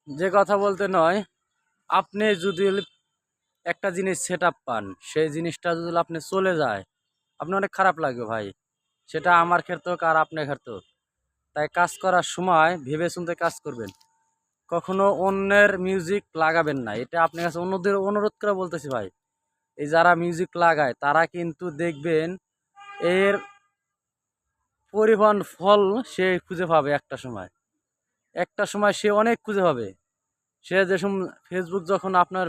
যে কথা বলতে নয়, আপনি যদি একটা জিনিস সেট আপ পান, সেই জিনিসটা যদি আপনি চলে যায়, আপনার অনেক খারাপ লাগবে ভাই। সেটা আমার ক্ষেত্রে হোক আর আপনার ক্ষেত্রে হোক। তাই কাজ করার সময় ভেবে চিন্তে কাজ করবেন। কখনো অন্যের মিউজিক লাগাবেন না, এটা আপনার কাছে অন্যদের অনুরোধ করে বলতেছি ভাই। এই যারা মিউজিক লাগায় তারা কিন্তু দেখবেন এর পরিমাণ ফল সে খুঁজে পাবে একটা সময় সে অনেক খুঁজে পাবে। সে যে ফেসবুক যখন আপনার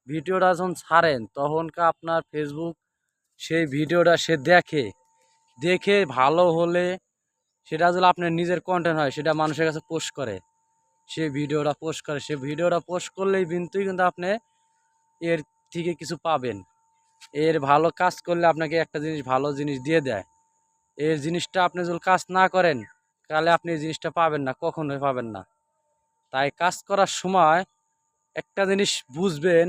ভিডিওটা যখন ছাড়েন তখনকার আপনার ফেসবুক সেই ভিডিওটা সে দেখে দেখে ভালো হলে সেটা যদি আপনার নিজের কন্টেন্ট হয় সেটা মানুষের কাছে পোস্ট করে, সে ভিডিওটা পোস্ট করলেই কিন্তু আপনি এর থেকে কিছু পাবেন। এর ভালো কাজ করলে আপনাকে একটা জিনিস ভালো জিনিস দিয়ে দেয়। এর জিনিসটা আপনি যদি কাজ না করেন তাহলে আপনি এই জিনিসটা পাবেন না, কখনোই পাবেন না। তাই কাজ করার সময় একটা জিনিস বুঝবেন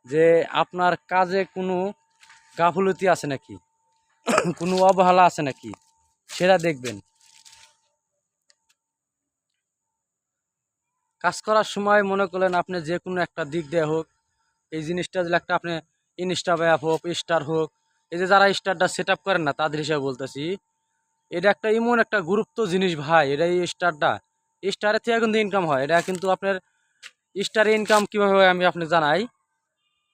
যে আপনার কাজে কোনো গাফলতি আছে নাকি, কোনো অবহেলা আছে নাকি, সেটা দেখবেন। কাজ করার সময় মনে করলেন আপনি যে কোনো একটা দিক দিয়ে হোক, এই জিনিসটা যদি একটা আপনি ইনস্টা অ্যাপ হোক, স্টার হোক, এই যে যারা স্টারটা সেট আপ করেন না তাদের হিসাবে বলতেছি, এটা একটা এমন একটা গুরুত্ব জিনিস ভাই। এটা এই স্টারের থেকে কিন্তু ইনকাম হয়। এটা কিন্তু আপনার স্টারে ইনকাম কীভাবে হয় আমি আপনি জানাই।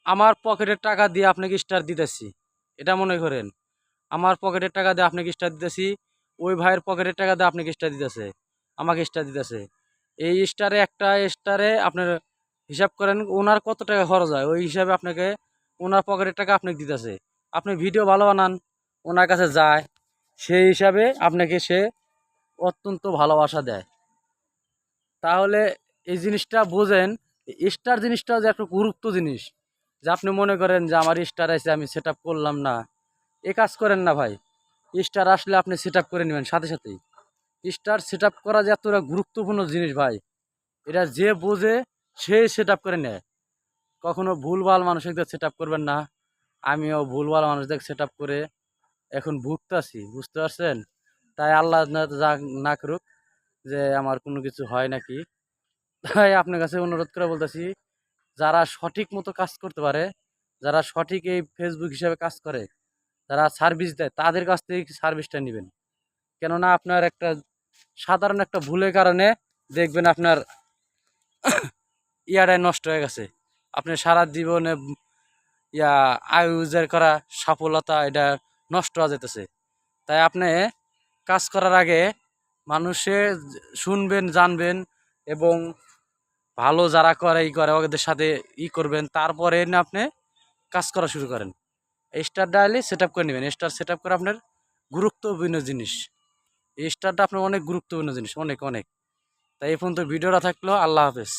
আমার পকেটের টাকা দিয়ে আপনাকে স্টার দিতেছি, এটা মনে করেন আমার পকেটের টাকা দিয়ে আপনাকে স্টার দিতেছি, ওই ভাইয়ের পকেটের টাকা দিয়ে আপনাকে স্টার দিতেছে, আমাকে স্টার দিতেছে। এই একটা স্টারে আপনার হিসাব করেন ওনার কত টাকা খরচ হয়, ওই হিসাবে আপনাকে ওনার পকেটের টাকা আপনাকে দিতেছে। আপনি ভিডিও ভালো বানান, ওনার কাছে যায়, সেই হিসাবে আপনাকে সে অত্যন্ত ভালোবাসা দেয়। তাহলে এই জিনিসটা বোঝেন, স্টার জিনিসটা যে একটা গুরুত্ব জিনিস। যে আপনি মনে করেন যে আমার স্টার আছে আমি সেট আপ করলাম না, এ কাজ করেন না ভাই। স্টার আসলে আপনি সেট আপ করে নেবেন সাথে সাথেই। স্টার সেট আপ করা যে এতটা গুরুত্বপূর্ণ জিনিস ভাই, এটা যে বোঝে সে সেট আপ করে নেয়। কখনো ভুলভাল মানুষদের সেট আপ করবেন না। আমিও ভুলভাল মানুষদের সেট আপ করে এখন ভুগতাছি, বুঝতে পারছেন? তাই আল্লাহ যা না করুক যে আমার কোনো কিছু হয় নাকি। তাই আপনার কাছে অনুরোধ করে বলতেছি, যারা সঠিক মতো কাজ করতে পারে, যারা সঠিক এই ফেসবুক হিসাবে কাজ করে, যারা সার্ভিস দেয় তাদের কাছ থেকে সার্ভিসটা নেবেন। কেননা আপনার একটা সাধারণ একটা ভুলের কারণে দেখবেন আপনার ইয়াটাই নষ্ট হয়ে গেছে। আপনি সারা জীবনে আয়ুজের করা সফলতা এটা নষ্ট হয়ে যেতেছে। তাই আপনি কাজ করার আগে মানুষে শুনবেন, জানবেন এবং ভালো যারা করে ওদের সাথে করবেন, তারপরে না আপনি কাজ করা শুরু করেন। স্টার ডায়ালি সেট আপ করে নেবেন। স্টার সেট আপ করে আপনার গুরুত্বপূর্ণ জিনিস। এই স্টারটা আপনার অনেক গুরুত্বপূর্ণ জিনিস, অনেক অনেক। তাই এই পর্যন্ত ভিডিওটা থাকলো। আল্লাহ হাফেজ।